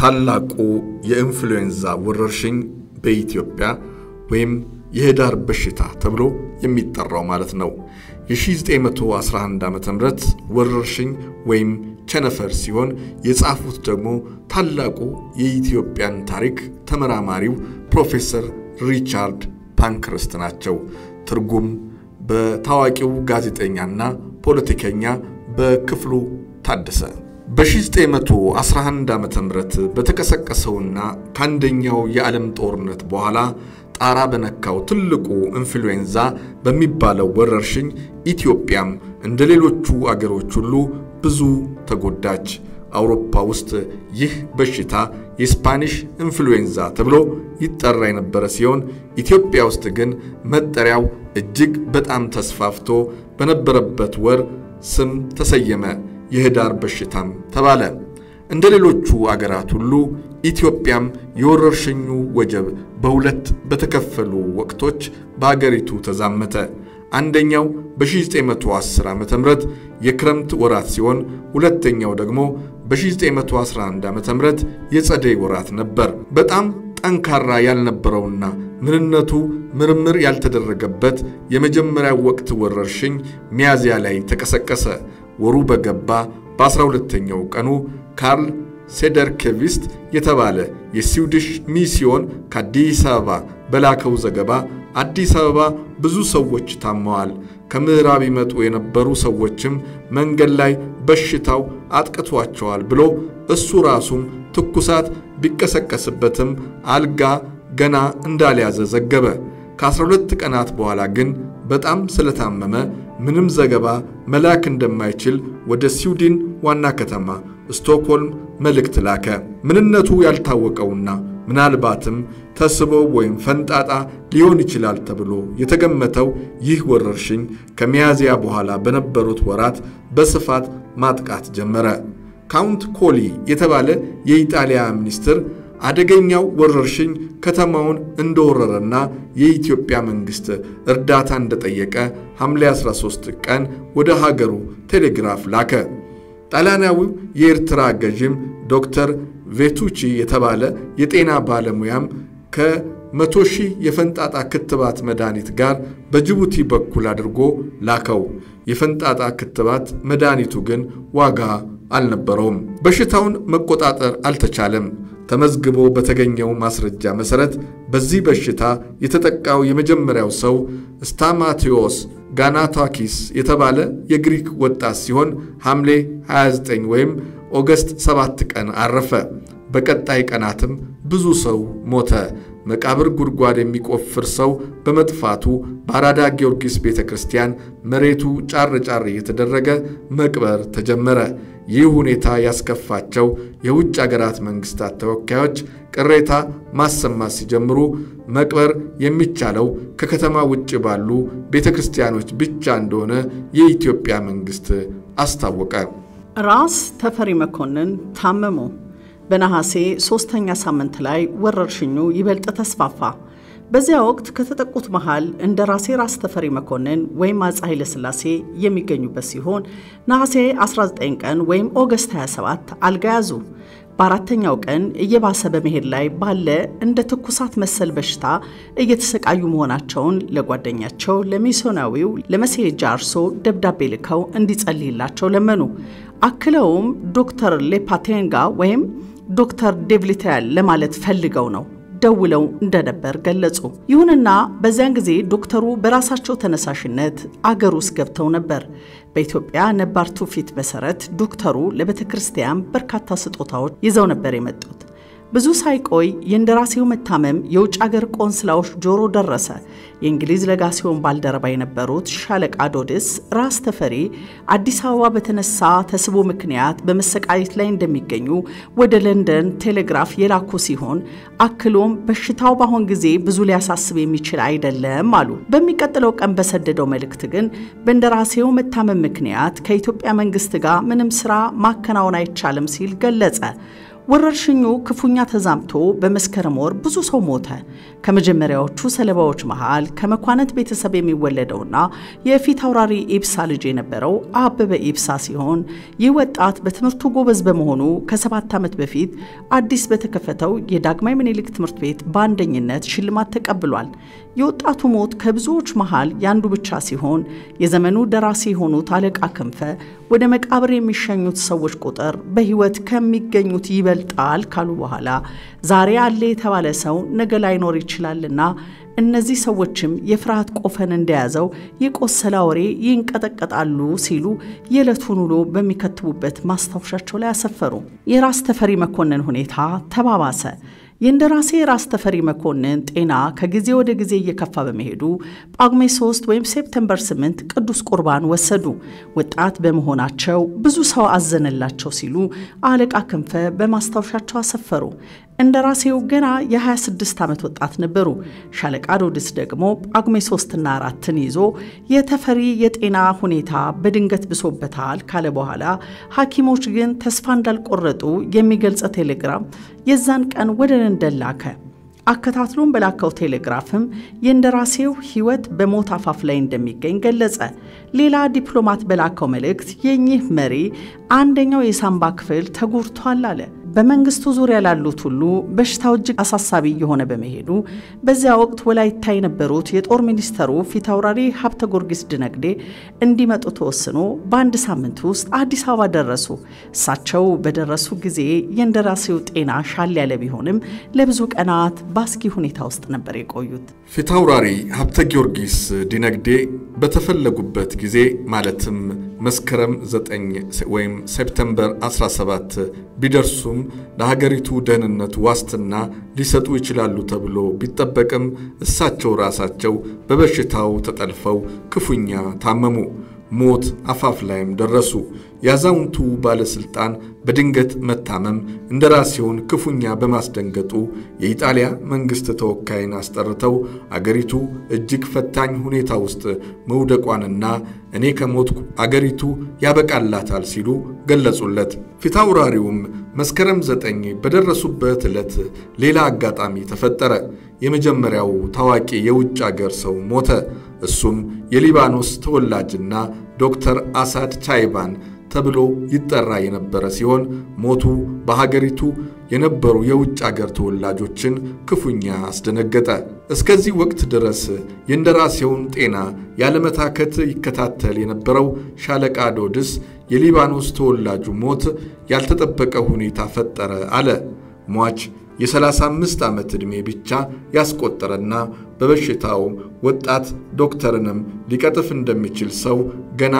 ታላቁ የኢንፍሉዌንዛ ወረርሽኝ በኢትዮጵያ ወይም የህዳር በሽታ ተብሎ የሚጠራው ማለት ነው። የ1911 ዓመተ ምህረት ወረርሽኝ ወይም ቸነፈር ሲሆን የጻፉት ደግሞ ታላቁ የኢትዮጵያን ታሪክ ተመራማሪው ፕሮፌሰር ሪቻርድ ፓንክረስት ናቸው። ትርጉም በታዋቂው ጋዜጠኛና ፖለቲከኛ በክፍሉ ታደሰ። በ1911 ዓመተ ምህረት በተቀሰቀሰውና ካንደኛው የዓለም ጦርነት በኋላ ጣራ በነካው ትልቁ ኢንፍሉዌንዛ በሚባለው ወረርሽኝ ኢትዮጵያም እንደሌሎቹ አገሮች ሁሉ ብዙ ተጎዳች። አውሮፓ ውስጥ ይህ በሽታ የስፓኒሽ ኢንፍሉዌንዛ ተብሎ ይጠራ የነበረ ሲሆን ኢትዮጵያ ውስጥ ግን መጠሪያው እጅግ በጣም ተስፋፍቶ በነበረበት ወር ስም ተሰየመ። የህዳር በሽታም ተባለ። እንደሌሎቹ አገራት ሁሉ ኢትዮጵያም የወረርሽኙ ወጀብ በሁለት በተከፈሉ ወቅቶች በአገሪቱ ተዛመተ። አንደኛው በ1910 ዓመተ ምህረት የክረምት ወራት ሲሆን ሁለተኛው ደግሞ በ1911 ዓመተ ምህረት የጸደይ ወራት ነበር። በጣም ጠንካራ ያልነበረውና ምንነቱ ምርምር ያልተደረገበት የመጀመሪያው ወቅት ወረርሽኝ ሚያዝያ ላይ ተቀሰቀሰ። ወሩ በገባ በ12ኛው ቀኑ ካርል ሴደርኬቪስት የተባለ የስዊዲሽ ሚስዮን ከአዲስ አበባ በላከው ዘገባ አዲስ አበባ ብዙ ሰዎች ታመዋል፣ ከምዕራብ ይመጡ የነበሩ ሰዎችም መንገድ ላይ በሽታው አጥቅቷቸዋል ብሎ እሱ ራሱም ትኩሳት ቢቀሰቀስበትም አልጋ ገና እንዳልያዘ ዘገበ። ከ12 ቀናት በኋላ ግን በጣም ስለታመመ ምንም ዘገባ መላክ እንደማይችል ወደ ስዊድን ዋና ከተማ ስቶክሆልም መልእክት ላከ። ምንነቱ ያልታወቀውና ምናልባትም ተስቦ ወይም ፈንጣጣ ሊሆን ይችላል ተብሎ የተገመተው ይህ ወረርሽኝ ከሚያዝያ በኋላ በነበሩት ወራት በስፋት ማጥቃት ጀመረ። ካውንት ኮሊ የተባለ የኢጣሊያ ሚኒስትር አደገኛው ወረርሽኝ ከተማውን እንደወረረና የኢትዮጵያ መንግስት እርዳታ እንደጠየቀ ሐምሌ 13 ቀን ወደ ሀገሩ ቴሌግራፍ ላከ። ጣሊያናዊው የኤርትራ ገዥም ዶክተር ቬቱቺ የተባለ የጤና ባለሙያም ከ100,000 የፈንጣጣ ክትባት መድኃኒት ጋር በጅቡቲ በኩል አድርጎ ላከው። የፈንጣጣ ክትባት መድኃኒቱ ግን ዋጋ አልነበረውም። በሽታውን መቆጣጠር አልተቻለም። ተመዝግቦ በተገኘው ማስረጃ መሰረት በዚህ በሽታ የተጠቃው የመጀመሪያው ሰው ስታማቴዎስ ጋናታኪስ የተባለ የግሪክ ወጣት ሲሆን ሐምሌ 29 ወይም ኦገስት 7 ቀን አረፈ። በቀጣይ ቀናትም ብዙ ሰው ሞተ። መቃብር ጉድጓድ የሚቆፍር ሰው በመጥፋቱ በአራዳ ጊዮርጊስ ቤተክርስቲያን መሬቱ ጫር እየተደረገ መቅበር ተጀመረ። ይህ ሁኔታ ያስከፋቸው የውጭ አገራት መንግስታት ተወካዮች ቅሬታ ማሰማት ሲጀምሩ መቅበር የሚቻለው ከከተማ ውጭ ባሉ ቤተክርስቲያኖች ብቻ እንደሆነ የኢትዮጵያ መንግስት አስታወቀ። ራስ ተፈሪ መኮንን ታመሙ። በነሐሴ 3ኛ ሳምንት ላይ ወረርሽኙ ይበልጥ ተስፋፋ። በዚያ ወቅት ከተጠቁት መሃል እንደራሴ ራስ ተፈሪ መኮንን ወይም አፄ ኃይለ ሥላሴ የሚገኙበት ሲሆን ነሐሴ 19 ቀን ወይም ኦገስት 27 አልጋ ያዙ። በአራተኛው ቀን እየባሰ በመሄድ ላይ ባለ እንደ ትኩሳት መሰል በሽታ እየተሰቃዩ መሆናቸውን ለጓደኛቸው ለሚስዮናዊው ለመሴ ጃርሶ ደብዳቤ ልከው እንዲጸልይላቸው ለመኑ። አክለውም ዶክተር ሌፓቴንጋ ወይም ዶክተር ዴቭሊታል ለማለት ፈልገው ነው ደውለው እንደነበር ገለጹ። ይሁንና በዚያን ጊዜ ዶክተሩ በራሳቸው ተነሳሽነት አገር ውስጥ ገብተው ነበር። በኢትዮጵያ ነባር ትውፊት መሰረት ዶክተሩ ለቤተክርስቲያን በርካታ ስጦታዎች ይዘው ነበር የመጡት። ብዙ ሳይቆይ የእንደራሴው መታመም የውጭ ሀገር ቆንስላዎች ጆሮ ደረሰ። የእንግሊዝ ለጋሲዮን ባልደረባ የነበሩት ሻለቃ ዶድስ ራስ ተፈሪ አዲስ አበባ በተነሳ ተስቦ ምክንያት በመሰቃየት ላይ እንደሚገኙ ወደ ለንደን ቴሌግራፍ የላኩ ሲሆን አክሎም በሽታው ባሁን ጊዜ ብዙ ሊያሳስብ የሚችል አይደለም አሉ። በሚቀጥለው ቀን በሰደደው መልእክት ግን በእንደራሴው መታመም ምክንያት ከኢትዮጵያ መንግስት ጋር ምንም ስራ ማከናወን አይቻልም ሲል ገለጸ። ወረርሽኙ ክፉኛ ተዛምቶ በመስከረም ወር ብዙ ሰው ሞተ። ከመጀመሪያዎቹ ሰለባዎች መሃል ከመኳንንት ቤተሰብ የሚወለደውና የፊት አውራሪ ኢብሳ ልጅ የነበረው አበበ ኢብሳ ሲሆን ይህ ወጣት በትምህርቱ ጎበዝ በመሆኑ ከ7 ዓመት በፊት አዲስ በተከፈተው የዳግማዊ ምኒልክ ትምህርት ቤት በአንደኝነት ሽልማት ተቀብሏል። የወጣቱ ሞት ከብዙዎች መሃል ያንዱ ብቻ ሲሆን የዘመኑ ደራሲ የሆኑት አለቃ ክንፈ ወደ መቃብር የሚሸኙት ሰዎች ቁጥር በህይወት ከሚገኙት ይበልጣል ካሉ በኋላ ዛሬ አለ የተባለ ሰው ነገ ላይኖር ይችላልና እነዚህ ሰዎችም የፍርሃት ቆፈን እንደያዘው የቆሰለ ወሬ ይንቀጠቀጣሉ ሲሉ የዕለቱን ውሎ በሚከትቡበት ማስታወሻቸው ላይ አሰፈሩ። የራስ ተፈሪ መኮንን ሁኔታ ተባባሰ። የእንደራሴ ራስ ተፈሪ መኮንን ጤና ከጊዜ ወደ ጊዜ እየከፋ በመሄዱ ጳጉሜ 3 ወይም ሴፕቴምበር 8 ቅዱስ ቁርባን ወሰዱ። ወጣት በመሆናቸው ብዙ ሰው አዘነላቸው ሲሉ አለቃ ክንፈ በማስታወሻቸው አሰፈሩ። እንደራሴው ገና የ26 ዓመት ወጣት ነበሩ። ሻለቃ ሮድስ ደግሞ ጳጉሜ 3 እና 4ን ይዞ የተፈሪ የጤና ሁኔታ በድንገት ብሶበታል ካለ በኋላ ሐኪሞች ግን ተስፋ እንዳልቆረጡ የሚገልጽ ቴሌግራም የዛን ቀን ወደ ለንደን ላከ። አከታትሎም በላከው ቴሌግራፍም የእንደራሴው ህይወት በሞት አፋፍ ላይ እንደሚገኝ ገለጸ። ሌላ ዲፕሎማት በላከው መልእክት የኚህ መሪ አንደኛው የሳምባ ክፍል ተጎድቷል አለ። በመንግስቱ ዙሪያ ላሉት ሁሉ በሽታው እጅግ አሳሳቢ የሆነ በመሄዱ በዚያ ወቅት ወላይታ የነበሩት የጦር ሚኒስተሩ ፊት አውራሪ ሀብተ ጊዮርጊስ ድነግዴ እንዲመጡ ተወስኖ በአንድ ሳምንት ውስጥ አዲስ አበባ ደረሱ። እሳቸው በደረሱ ጊዜ የእንደራሴው ጤና ሻል ያለ ቢሆንም ለብዙ ቀናት ባስኪ ሁኔታ ውስጥ ነበር የቆዩት። ፊት አውራሪ ሀብተ ጊዮርጊስ ድነግዴ በተፈለጉበት ጊዜ ማለትም መስከረም 9 ወይም ሴፕቴምበር 17 ቢደርሱም ለሀገሪቱ ደህንነት ዋስትና ሊሰጡ ይችላሉ ተብሎ ቢጠበቅም እሳቸው ራሳቸው በበሽታው ተጠልፈው ክፉኛ ታመሙ። ሞት አፋፍ ላይም ደረሱ። ያዛውንቱ ባለስልጣን በድንገት መታመም እንደራሴውን ክፉኛ በማስደንገጡ የኢጣሊያ መንግስት ተወካይን አስጠርተው አገሪቱ እጅግ ፈታኝ ሁኔታ ውስጥ መውደቋንና እኔ ከሞትኩ አገሪቱ ያበቃላታል ሲሉ ገለጹለት። ፊታውራሪውም መስከረም 9 በደረሱበት ዕለት ሌላ አጋጣሚ ተፈጠረ። የመጀመሪያው ታዋቂ የውጭ አገር ሰው ሞተ። እሱም የሊባኖስ ተወላጅና ዶክተር አሳድ ቻይባን ተብሎ ይጠራ የነበረ ሲሆን ሞቱ በሀገሪቱ የነበሩ የውጭ አገር ተወላጆችን ክፉኛ አስደነገጠ። እስከዚህ ወቅት ድረስ የእንደራሴውን ጤና ያለመታከት ይከታተል የነበረው ሻለቃ ዶድስ የሊባኖስ ተወላጁ ሞት ያልተጠበቀ ሁኔታ ፈጠረ አለ። ሟች የ35 ዓመት ዕድሜ ብቻ ያስቆጠረና በበሽታው ወጣት ዶክተርንም ሊቀጥፍ እንደሚችል ሰው ገና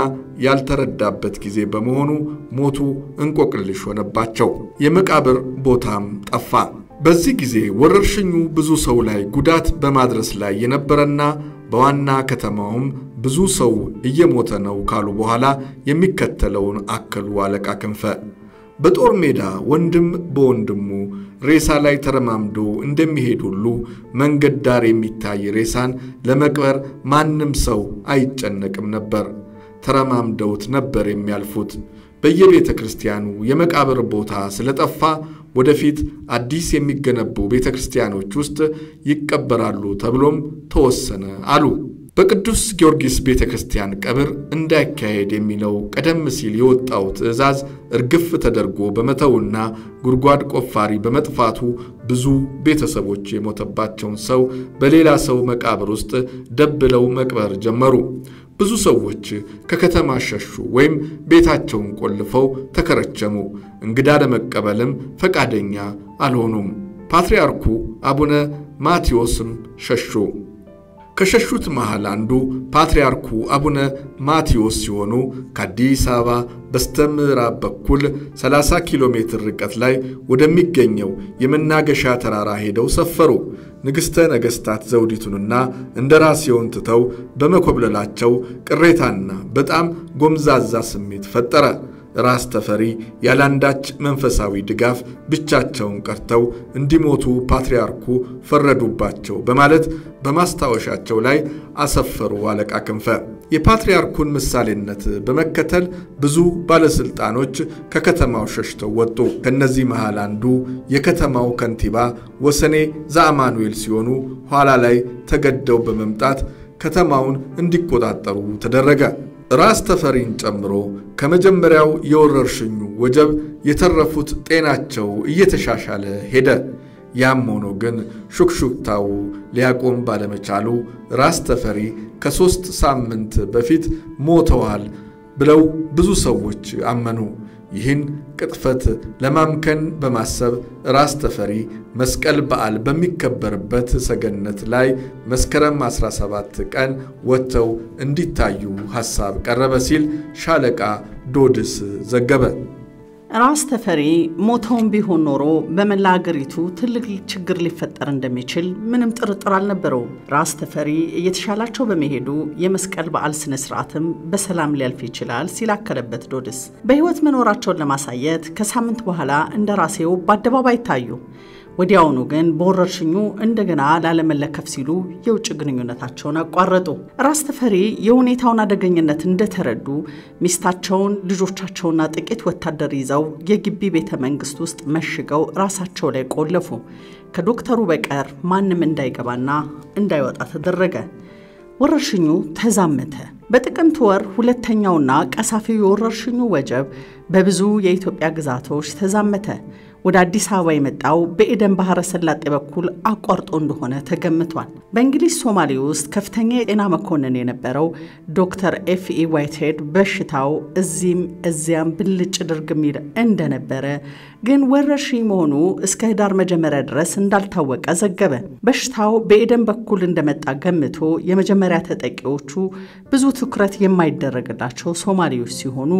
ያልተረዳበት ጊዜ በመሆኑ ሞቱ እንቆቅልሽ ሆነባቸው። የመቃብር ቦታም ጠፋ። በዚህ ጊዜ ወረርሽኙ ብዙ ሰው ላይ ጉዳት በማድረስ ላይ የነበረና በዋና ከተማውም ብዙ ሰው እየሞተ ነው ካሉ በኋላ የሚከተለውን አከሉ አለቃ ክንፈ። በጦር ሜዳ ወንድም በወንድሙ ሬሳ ላይ ተረማምዶ እንደሚሄድ ሁሉ መንገድ ዳር የሚታይ ሬሳን ለመቅበር ማንም ሰው አይጨነቅም ነበር። ተረማምደውት ነበር የሚያልፉት። በየቤተ ክርስቲያኑ የመቃብር ቦታ ስለጠፋ ወደፊት አዲስ የሚገነቡ ቤተ ክርስቲያኖች ውስጥ ይቀበራሉ ተብሎም ተወሰነ አሉ። በቅዱስ ጊዮርጊስ ቤተ ክርስቲያን ቀብር እንዳይካሄድ የሚለው ቀደም ሲል የወጣው ትዕዛዝ እርግፍ ተደርጎ በመተውና ጉድጓድ ቆፋሪ በመጥፋቱ ብዙ ቤተሰቦች የሞተባቸውን ሰው በሌላ ሰው መቃብር ውስጥ ደብለው መቅበር ጀመሩ። ብዙ ሰዎች ከከተማ ሸሹ ወይም ቤታቸውን ቆልፈው ተከረቸሙ። እንግዳ ለመቀበልም ፈቃደኛ አልሆኑም። ፓትርያርኩ አቡነ ማቴዎስም ሸሹ። ከሸሹት መሃል አንዱ ፓትርያርኩ አቡነ ማቴዎስ ሲሆኑ ከአዲስ አበባ በስተምዕራብ በኩል 30 ኪሎ ሜትር ርቀት ላይ ወደሚገኘው የመናገሻ ተራራ ሄደው ሰፈሩ። ንግሥተ ነገሥታት ዘውዲቱንና እንደራሴውን ትተው በመኮብለላቸው ቅሬታና በጣም ጎምዛዛ ስሜት ፈጠረ። ራስ ተፈሪ ያላንዳች መንፈሳዊ ድጋፍ ብቻቸውን ቀርተው እንዲሞቱ ፓትርያርኩ ፈረዱባቸው በማለት በማስታወሻቸው ላይ አሰፈሩ አለቃ ክንፈ። የፓትርያርኩን ምሳሌነት በመከተል ብዙ ባለስልጣኖች ከከተማው ሸሽተው ወጡ። ከነዚህ መሃል አንዱ የከተማው ከንቲባ ወሰኔ ዘአማኑኤል ሲሆኑ ኋላ ላይ ተገደው በመምጣት ከተማውን እንዲቆጣጠሩ ተደረገ። ራስ ተፈሪን ጨምሮ ከመጀመሪያው የወረርሽኙ ወጀብ የተረፉት ጤናቸው እየተሻሻለ ሄደ። ያም ሆኖ ግን ሹክሹክታው ሊያቆም ባለመቻሉ ራስ ተፈሪ ከ3 ሳምንት በፊት ሞተዋል ብለው ብዙ ሰዎች አመኑ። ይህን ቅጥፈት ለማምከን በማሰብ ራስ ተፈሪ መስቀል በዓል በሚከበርበት ሰገነት ላይ መስከረም 17 ቀን ወጥተው እንዲታዩ ሐሳብ ቀረበ ሲል ሻለቃ ዶድስ ዘገበ። ራስ ተፈሪ ሞተውን ቢሆን ኖሮ በመላ ሀገሪቱ ትልቅ ችግር ሊፈጠር እንደሚችል ምንም ጥርጥር አልነበረውም። ራስ ተፈሪ እየተሻላቸው በመሄዱ የመስቀል በዓል ስነ ስርዓትም በሰላም ሊያልፍ ይችላል ሲላከለበት ዶድስ በህይወት መኖራቸውን ለማሳየት ከሳምንት በኋላ እንደራሴው በአደባባይ ታዩ። ወዲያውኑ ግን በወረርሽኙ እንደገና ላለመለከፍ ሲሉ የውጭ ግንኙነታቸውን አቋረጡ። ራስ ተፈሪ የሁኔታውን አደገኝነት እንደተረዱ ሚስታቸውን፣ ልጆቻቸውና ጥቂት ወታደር ይዘው የግቢ ቤተ መንግስት ውስጥ መሽገው ራሳቸው ላይ ቆለፉ። ከዶክተሩ በቀር ማንም እንዳይገባና እንዳይወጣ ተደረገ። ወረርሽኙ ተዛመተ። በጥቅምት ወር ሁለተኛውና ቀሳፊው የወረርሽኙ ወጀብ በብዙ የኢትዮጵያ ግዛቶች ተዛመተ። ወደ አዲስ አበባ የመጣው በኤደን ባህረ ሰላጤ በኩል አቋርጦ እንደሆነ ተገምቷል። በእንግሊዝ ሶማሌ ውስጥ ከፍተኛ የጤና መኮንን የነበረው ዶክተር ኤፍኢ ዋይትሄድ በሽታው እዚህም እዚያም ብልጭ ድርግም ይል እንደነበረ ግን ወረርሽኝ መሆኑ እስከ ህዳር መጀመሪያ ድረስ እንዳልታወቀ ዘገበ። በሽታው በኤደን በኩል እንደመጣ ገምቶ የመጀመሪያ ተጠቂዎቹ ብዙ ትኩረት የማይደረግላቸው ሶማሌዎች ሲሆኑ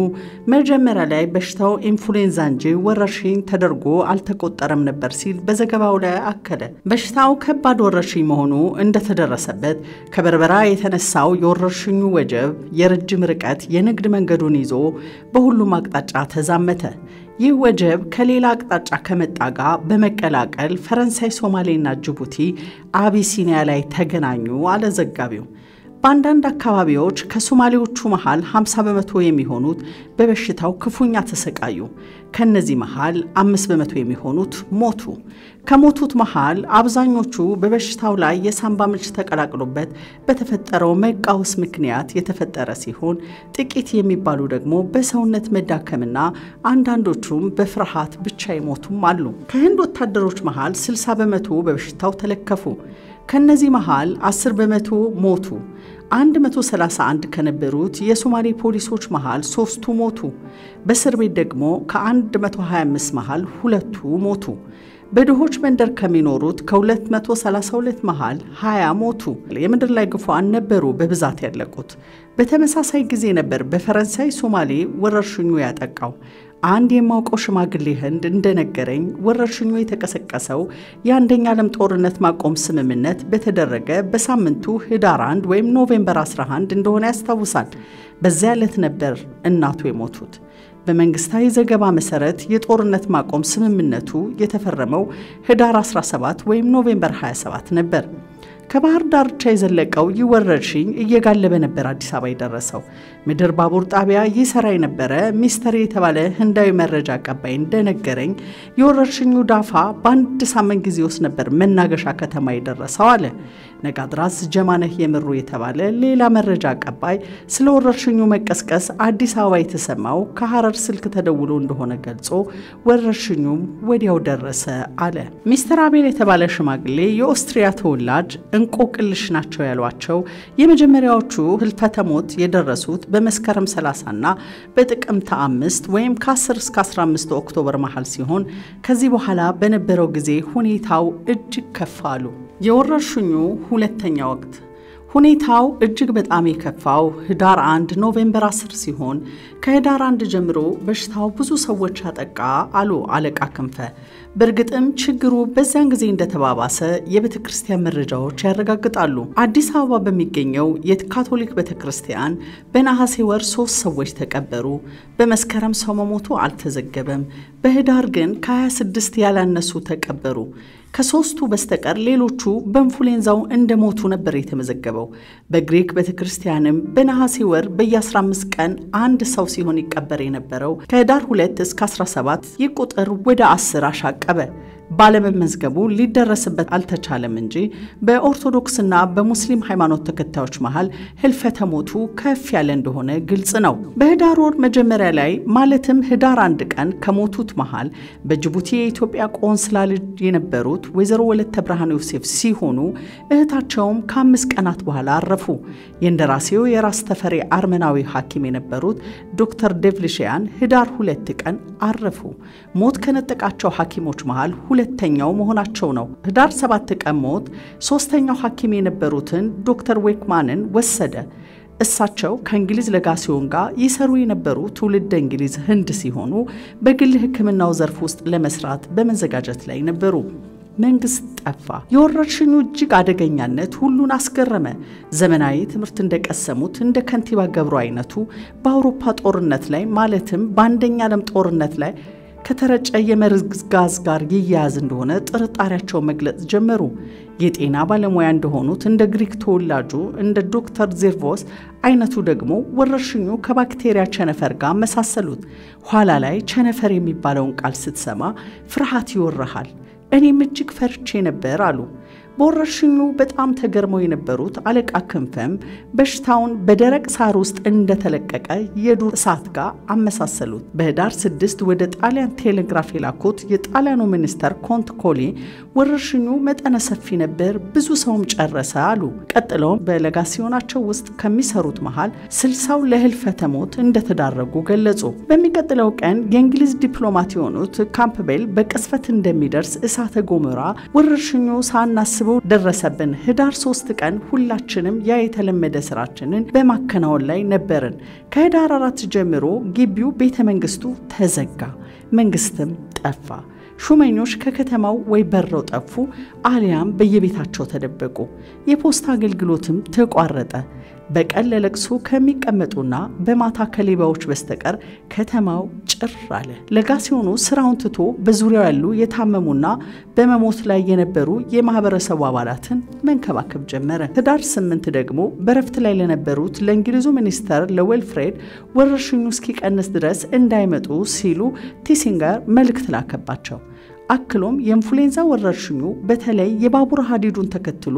መጀመሪያ ላይ በሽታው ኢንፍሉዌንዛ እንጂ ወረርሽኝ ተደርጎ አልተቆጠረም ነበር ሲል በዘገባው ላይ አከለ። በሽታው ከባድ ወረርሽኝ መሆኑ እንደተደረሰበት ከበርበራ የተነሳው የወረርሽኙ ወጀብ የረጅም ርቀት የንግድ መንገዱን ይዞ በሁሉም አቅጣጫ ተዛመተ። ይህ ወጀብ ከሌላ አቅጣጫ ከመጣ ጋር በመቀላቀል ፈረንሳይ፣ ሶማሌና ጅቡቲ አቢሲኒያ ላይ ተገናኙ አለ ዘጋቢው። በአንዳንድ አካባቢዎች ከሶማሌዎቹ መሃል 50 በመቶ የሚሆኑት በበሽታው ክፉኛ ተሰቃዩ። ከነዚህ መሃል 5 በመቶ የሚሆኑት ሞቱ። ከሞቱት መሃል አብዛኞቹ በበሽታው ላይ የሳምባ ምች ተቀላቅሎበት በተፈጠረው መቃወስ ምክንያት የተፈጠረ ሲሆን ጥቂት የሚባሉ ደግሞ በሰውነት መዳከምና አንዳንዶቹም በፍርሃት ብቻ ይሞቱም አሉ። ከህንድ ወታደሮች መሃል 60 በመቶ በበሽታው ተለከፉ። ከነዚህ መሃል 10 በመቶ ሞቱ። 131 ከነበሩት የሶማሌ ፖሊሶች መሃል 3ቱ ሞቱ። በእስር ቤት ደግሞ ከ125 መሃል 2ቱ ሞቱ። በድሆች መንደር ከሚኖሩት ከ232 መሃል 20 ሞቱ። የምድር ላይ ግፉዓን ነበሩ በብዛት ያለቁት። በተመሳሳይ ጊዜ ነበር በፈረንሳይ ሶማሌ ወረርሽኙ ያጠቃው። አንድ የማውቀው ሽማግሌ ህንድ እንደነገረኝ ወረርሽኙ የተቀሰቀሰው የአንደኛ ዓለም ጦርነት ማቆም ስምምነት በተደረገ በሳምንቱ ህዳር 1 ወይም ኖቬምበር 11 እንደሆነ ያስታውሳል። በዚያ ዕለት ነበር እናቱ የሞቱት። በመንግስታዊ ዘገባ መሰረት የጦርነት ማቆም ስምምነቱ የተፈረመው ህዳር 17 ወይም ኖቬምበር 27 ነበር። ከባህር ዳርቻ የዘለቀው ይወረርሽኝ እየጋለበ ነበር አዲስ አበባ የደረሰው። ምድር ባቡር ጣቢያ ይሰራ የነበረ ሚስተር የተባለ ህንዳዊ መረጃ አቀባይ እንደነገረኝ የወረርሽኙ ዳፋ በአንድ ሳምንት ጊዜ ውስጥ ነበር መናገሻ ከተማ የደረሰው አለ። ነጋድራስ ጀማነህ የምሩ የተባለ ሌላ መረጃ አቀባይ ስለ ወረርሽኙ መቀስቀስ አዲስ አበባ የተሰማው ከሐረር ስልክ ተደውሎ እንደሆነ ገልጾ ወረርሽኙም ወዲያው ደረሰ አለ። ሚስተር አቤል የተባለ ሽማግሌ የኦስትሪያ ተወላጅ እንቆቅልሽ ናቸው ያሏቸው የመጀመሪያዎቹ ህልፈተ ሞት የደረሱት በመስከረም 30 እና በጥቅምት 5 ወይም ከ10 እስከ 15 ኦክቶበር መሃል ሲሆን ከዚህ በኋላ በነበረው ጊዜ ሁኔታው እጅግ ከፍ አሉ። የወረርሽኙ ሁለተኛ ወቅት ሁኔታው እጅግ በጣም የከፋው ህዳር 1 ኖቬምበር 10 ሲሆን ከህዳር 1 ጀምሮ በሽታው ብዙ ሰዎች አጠቃ አሉ አለቃ ክንፈ። በእርግጥም ችግሩ በዚያን ጊዜ እንደተባባሰ የቤተክርስቲያን መረጃዎች ያረጋግጣሉ። አዲስ አበባ በሚገኘው የካቶሊክ ቤተክርስቲያን በነሐሴ ወር 3 ሰዎች ተቀበሩ። በመስከረም ሰው መሞቱ አልተዘገበም። በህዳር ግን ከ26 ያላነሱ ተቀበሩ። ከሶስቱ በስተቀር ሌሎቹ በኢንፍሉዌንዛው እንደሞቱ ነበር የተመዘገበው። በግሪክ ቤተክርስቲያንም በነሐሴ ወር በየ15 ቀን አንድ ሰው ሲሆን ይቀበር የነበረው ከህዳር 2 እስከ 17 ይቆጠር ወደ 10 አሻቀበ። ባለመመዝገቡ ሊደረስበት አልተቻለም እንጂ በኦርቶዶክስና በሙስሊም ሃይማኖት ተከታዮች መሃል ህልፈተ ሞቱ ከፍ ያለ እንደሆነ ግልጽ ነው። በህዳር ወር መጀመሪያ ላይ ማለትም ህዳር 1 ቀን ከሞቱት መሃል በጅቡቲ የኢትዮጵያ ቆንስላ ልጅ የነበሩት ወይዘሮ ወለተ ብርሃን ዮሴፍ ሲሆኑ እህታቸውም ከ5 ቀናት በኋላ አረፉ። የእንደራሴው የራስ ተፈሪ አርመናዊ ሐኪም የነበሩት ዶክተር ዴቭሊሽያን ህዳር 2 ቀን አረፉ። ሞት ከነጠቃቸው ሐኪሞች መሃል ሁለተኛው መሆናቸው ነው። ህዳር 7 ቀን ሞት ሶስተኛው ሐኪም የነበሩትን ዶክተር ዌክማንን ወሰደ። እሳቸው ከእንግሊዝ ለጋሲዮን ጋር ይሰሩ የነበሩ ትውልደ እንግሊዝ ህንድ ሲሆኑ በግል ሕክምናው ዘርፍ ውስጥ ለመስራት በመዘጋጀት ላይ ነበሩ። መንግስት ጠፋ። የወረርሽኙ እጅግ አደገኛነት ሁሉን አስገረመ። ዘመናዊ ትምህርት እንደቀሰሙት እንደ ከንቲባ ገብሩ አይነቱ በአውሮፓ ጦርነት ላይ ማለትም በአንደኛ ዓለም ጦርነት ላይ ከተረጨ የመርዝ ጋዝ ጋር ይያያዝ እንደሆነ ጥርጣሬያቸው መግለጽ ጀመሩ። የጤና ባለሙያ እንደሆኑት እንደ ግሪክ ተወላጁ እንደ ዶክተር ዜርቮስ አይነቱ ደግሞ ወረርሽኙ ከባክቴሪያ ቸነፈር ጋር መሳሰሉት። ኋላ ላይ ቸነፈር የሚባለውን ቃል ስትሰማ ፍርሃት ይወርሃል። እኔም እጅግ ፈርቼ ነበር አሉ። በወረርሽኙ በጣም ተገርመው የነበሩት አለቃ ክንፈም በሽታውን በደረቅ ሳር ውስጥ እንደተለቀቀ የዱር እሳት ጋር አመሳሰሉት። በህዳር 6 ወደ ጣሊያን ቴሌግራፍ የላኩት የጣሊያኑ ሚኒስተር ኮንት ኮሊ ወረርሽኙ መጠነ ሰፊ ነበር፣ ብዙ ሰውም ጨረሰ አሉ። ቀጥለውም በሌጋሲዮናቸው ውስጥ ከሚሰሩት መሃል 60ው ለህልፈተ ሞት እንደተዳረጉ ገለጹ። በሚቀጥለው ቀን የእንግሊዝ ዲፕሎማት የሆኑት ካምፕቤል በቅስፈት እንደሚደርስ እሳተ ገሞራ ወረርሽኙ ሳናስበው ደረሰብን። ህዳር 3 ቀን ሁላችንም ያ የተለመደ ስራችንን በማከናወን ላይ ነበርን። ከህዳር 4 ጀምሮ ግቢው ቤተ መንግስቱ ተዘጋ፣ መንግስትም ጠፋ። ሹመኞች ከከተማው ወይ በረው ጠፉ አሊያም በየቤታቸው ተደበቁ። የፖስታ አገልግሎትም ተቋረጠ። በቀን ለለቅሶ ከሚቀመጡና በማታ ከሌባዎች በስተቀር ከተማው ጭር አለ። ለጋሲዮኑ ስራውን ትቶ በዙሪያው ያሉ የታመሙና በመሞት ላይ የነበሩ የማህበረሰቡ አባላትን መንከባከብ ጀመረ። ህዳር 8 ደግሞ በረፍት ላይ ለነበሩት ለእንግሊዙ ሚኒስተር ለዌልፍሬድ ወረርሽኙ እስኪቀንስ ድረስ እንዳይመጡ ሲሉ ቲሲንገር መልእክት ላከባቸው። አክሎም የኢንፍሉዌንዛ ወረርሽኙ በተለይ የባቡር ሀዲዱን ተከትሎ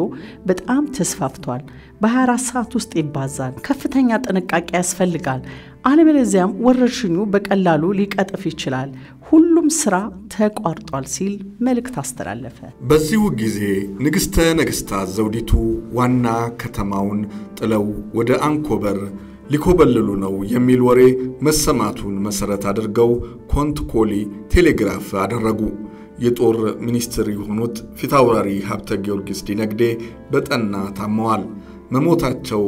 በጣም ተስፋፍቷል። በ24 ሰዓት ውስጥ ይባዛል። ከፍተኛ ጥንቃቄ ያስፈልጋል። አለበለዚያም ወረርሽኙ በቀላሉ ሊቀጥፍ ይችላል። ሁሉም ስራ ተቋርጧል ሲል መልእክት አስተላለፈ። በዚሁ ጊዜ ንግስተ ነገስታት ዘውዲቱ ዋና ከተማውን ጥለው ወደ አንኮበር ሊኮበልሉ ነው የሚል ወሬ መሰማቱን መሰረት አድርገው ኮንት ኮሊ ቴሌግራፍ አደረጉ። የጦር ሚኒስትር የሆኑት ፊታውራሪ ሀብተ ጊዮርጊስ ዲነግዴ በጠና ታመዋል። መሞታቸው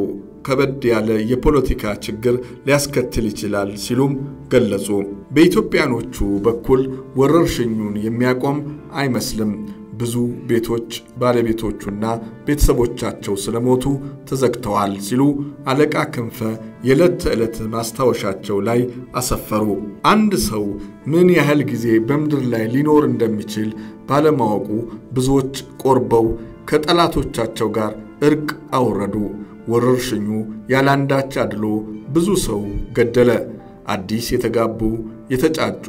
ከበድ ያለ የፖለቲካ ችግር ሊያስከትል ይችላል ሲሉም ገለጹ። በኢትዮጵያኖቹ በኩል ወረርሽኙን የሚያቆም አይመስልም። ብዙ ቤቶች ባለቤቶቹና ቤተሰቦቻቸው ስለሞቱ ተዘግተዋል ሲሉ አለቃ ክንፈ የዕለት ተዕለት ማስታወሻቸው ላይ አሰፈሩ። አንድ ሰው ምን ያህል ጊዜ በምድር ላይ ሊኖር እንደሚችል ባለማወቁ ብዙዎች ቆርበው ከጠላቶቻቸው ጋር እርቅ አወረዱ። ወረርሽኙ ያላንዳች አድሎ ብዙ ሰው ገደለ። አዲስ የተጋቡ የተጫጩ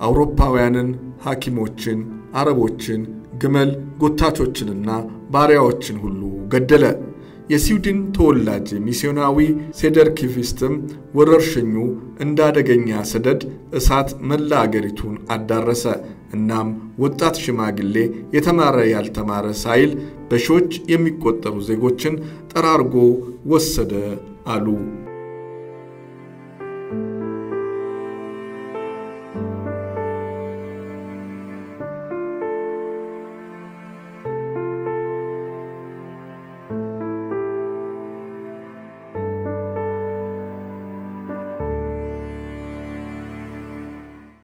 አውሮፓውያንን፣ ሐኪሞችን፣ አረቦችን፣ ግመል ጎታቾችንና ባሪያዎችን ሁሉ ገደለ። የስዊድን ተወላጅ ሚስዮናዊ ሴደርኪቪስትም ወረርሽኙ እንዳደገኛ ሰደድ እሳት መላ አገሪቱን አዳረሰ። እናም ወጣት ሽማግሌ የተማረ ያልተማረ ሳይል በሺዎች የሚቆጠሩ ዜጎችን ጠራርጎ ወሰደ አሉ።